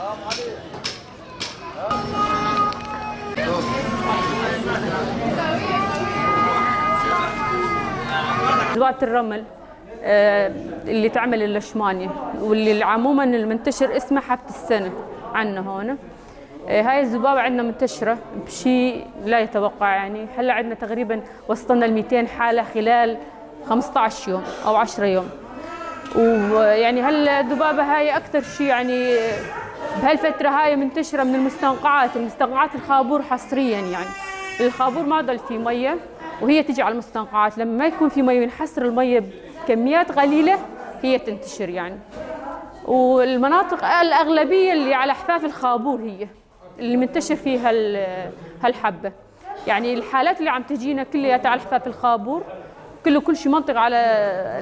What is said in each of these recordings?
ذبابة الرمل اللي تعمل اللشمانية، واللي عموما المنتشر اسمه حبة السنة عندنا هون. هاي الذبابة عندنا منتشرة بشيء لا يتوقع، يعني هلا عندنا تقريبا وصلنا ل 200 حالة خلال 15 يوم أو 10 يوم. ويعني هلا الذبابة هاي أكثر شيء يعني بهالفترة هاي منتشرة من المستنقعات الخابور حصريا. يعني الخابور ما ضل فيه مية وهي تجي على المستنقعات، لما ما يكون في مية وينحسر المية بكميات قليلة هي تنتشر يعني. والمناطق الأغلبية اللي على حفاف الخابور هي اللي منتشر فيها هالحبة. يعني الحالات اللي عم تجينا كلياتها على حفاف الخابور، كل شيء منطقة على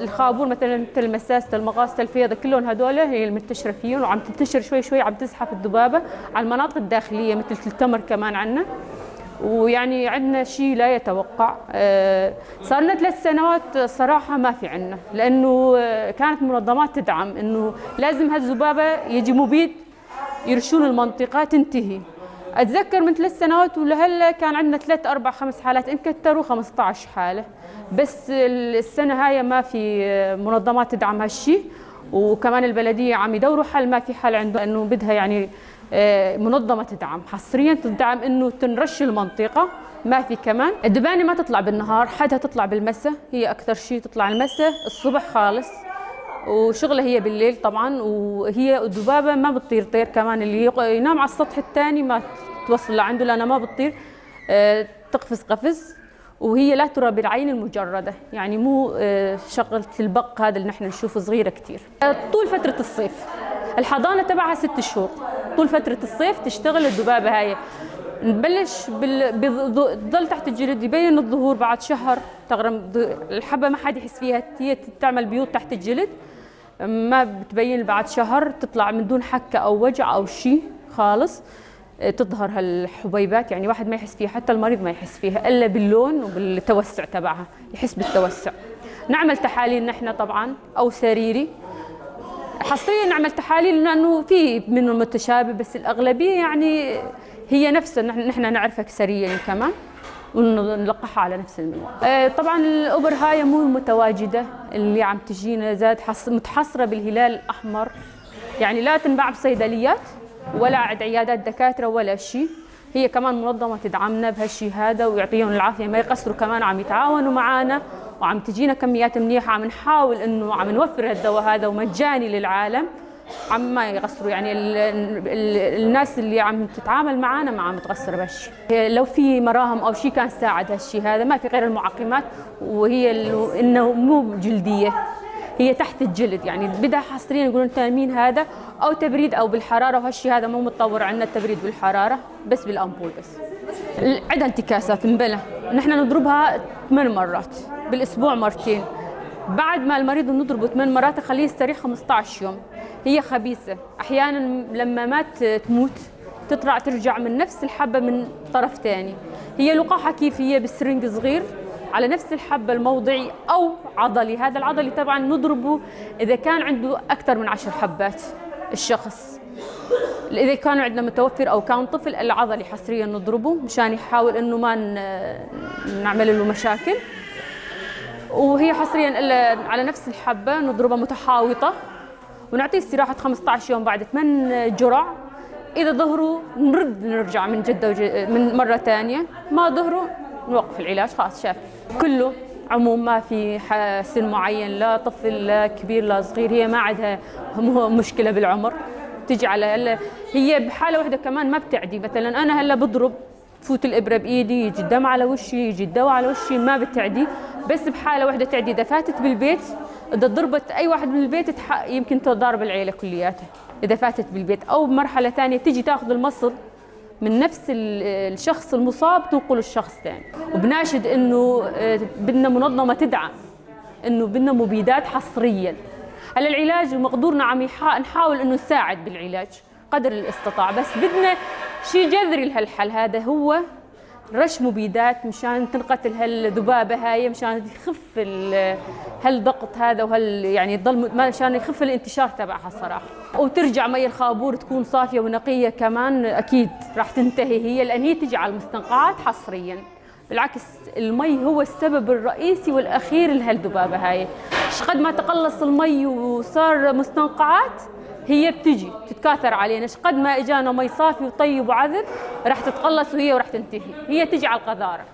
الخابور، مثلا تل مساس، تل مغاص، تل فيضة، كلهم هدول هي المنتشرة فيهم، وعم تنتشر شوي شوي، عم تزحف الذبابة على المناطق الداخلية مثل التمر كمان عنا. ويعني عندنا شيء لا يتوقع. صار لنا 3 سنوات صراحة ما في عنا، لأنه كانت منظمات تدعم إنه لازم هالذبابة يجي مبيد يرشون المنطقة تنتهي. أتذكر من 3 سنوات ولهلا كان عندنا 3 4 5 حالات، إن كتروا 15 حالة، بس السنة هاي ما في منظمات تدعم هالشيء. وكمان البلدية عم يدوروا حل، ما في حل عنده، إنه بدها يعني منظمة تدعم حصريا، تدعم انه تنرش المنطقة. ما في كمان الدبانة ما تطلع بالنهار، حدها تطلع بالمساء، هي اكثر شيء تطلع المساء، الصبح خالص، وشغلها هي بالليل طبعا. وهي الذبابة ما بتطير طير كمان، اللي ينام على السطح الثاني ما توصل لعنده لانها ما بتطير، تقفز قفز. وهي لا ترى بالعين المجردة، يعني مو شغلة البق هذا اللي نحن نشوفه صغيرة كثير. طول فترة الصيف الحضانة تبعها 6 شهور، طول فترة الصيف تشتغل الذبابة هاي. نبلش بتضل تحت الجلد، يبين الظهور بعد شهر تقريبا، الحبة ما حد يحس فيها، هي تعمل بيوت تحت الجلد، ما بتبين بعد شهر، تطلع من دون حكة أو وجع أو شيء خالص، تظهر هالحبيبات، يعني واحد ما يحس فيها، حتى المريض ما يحس فيها إلا باللون وبالتوسع تبعها، يحس بالتوسع. نعمل تحاليل نحن طبعا أو سريري حصريا، نعمل تحاليل لانه في منه متشابه، بس الاغلبيه يعني هي نفسها نحن نعرفها سريا كمان ونلقحها على نفس المنوال. طبعا الابر هاي مو متواجده اللي عم تجينا، زاد متحصره بالهلال الاحمر، يعني لا تنباع بصيدليات ولا عند عيادات دكاتره ولا شيء. هي كمان منظمه تدعمنا بهالشيء هذا ويعطيهم العافيه، ما يقصروا، كمان عم يتعاونوا معنا وعم تجينا كميات منيحه، عم نحاول انه عم نوفر الدواء هذا ومجاني للعالم، عم ما يقصروا. يعني الناس اللي عم تتعامل معنا ما عم تقصر بهالشيء. لو في مراهم او شيء كان ساعد هالشيء هذا، ما في غير المعقمات، وهي انه مو جلديه، هي تحت الجلد، يعني بدها حصريا يقولون تامين هذا او تبريد او بالحراره، وهالشيء هذا مو متطور عندنا التبريد بالحراره، بس بالامبول بس. عندها انتكاسات مبلى، نحن نضربها 8 مرات بالاسبوع، مرتين. بعد ما المريض نضربه 8 مرات خليه يستريح 15 يوم. هي خبيثه، احيانا لما ما تموت ترجع من نفس الحبه من طرف ثاني. هي لقاحه كيفيه بالسرنج صغير على نفس الحبة الموضعي أو عضلي. هذا العضلي طبعا نضربه إذا كان عنده أكثر من 10 حبات الشخص. إذا كان عندنا متوفر أو كان طفل، العضلي حصريا نضربه مشان يحاول إنه ما نعمل له مشاكل. وهي حصريا على نفس الحبة نضربها متحاوطة، ونعطيه استراحة 15 يوم بعد 8 جرع. إذا ظهروا نرجع من جدة من مرة ثانية، ما ظهروا نوقف العلاج، خلاص شاف كله عموم، ما في سن معين، لا طفل لا كبير لا صغير. هي ما عندها مشكلة بالعمر، تجي على هي بحالة واحدة كمان ما بتعدي. مثلا أنا هلا بضرب، تفوت الإبرة بإيدي، يجي الدم على وشي، يجي الدواء على وشي، ما بتعدي. بس بحالة واحدة تعدي، إذا فاتت بالبيت، إذا ضربت أي واحد من البيت يمكن تضارب العيلة كلياتها إذا فاتت بالبيت. أو بمرحلة ثانية تجي تاخذ المصل من نفس الشخص المصاب تنقل الشخص ثاني. وبناشد انه بدنا منظمه تدعم، انه بدنا مبيدات حصريا. هلا العلاج ومقدورنا عم نحاول انه نساعد بالعلاج قدر الاستطاع، بس بدنا شيء جذري لهالحل هذا، هو رش مبيدات مشان تنقتل هالذبابه هاي، مشان يخف هالضغط هذا يعني تضل مشان يخف الانتشار تبعها صراحه. وترجع مي الخابور تكون صافيه ونقيه كمان، اكيد راح تنتهي هي، لان هي تجي على المستنقعات حصريا. بالعكس المي هو السبب الرئيسي والاخير لهالذبابه هاي. قد ما تقلص المي وصار مستنقعات هي بتجي تتكاثر علينا، قد ما اجانا مي صافي وطيب وعذب راح تتقلص وهي وراح تنتهي، هي تجي على القذاره.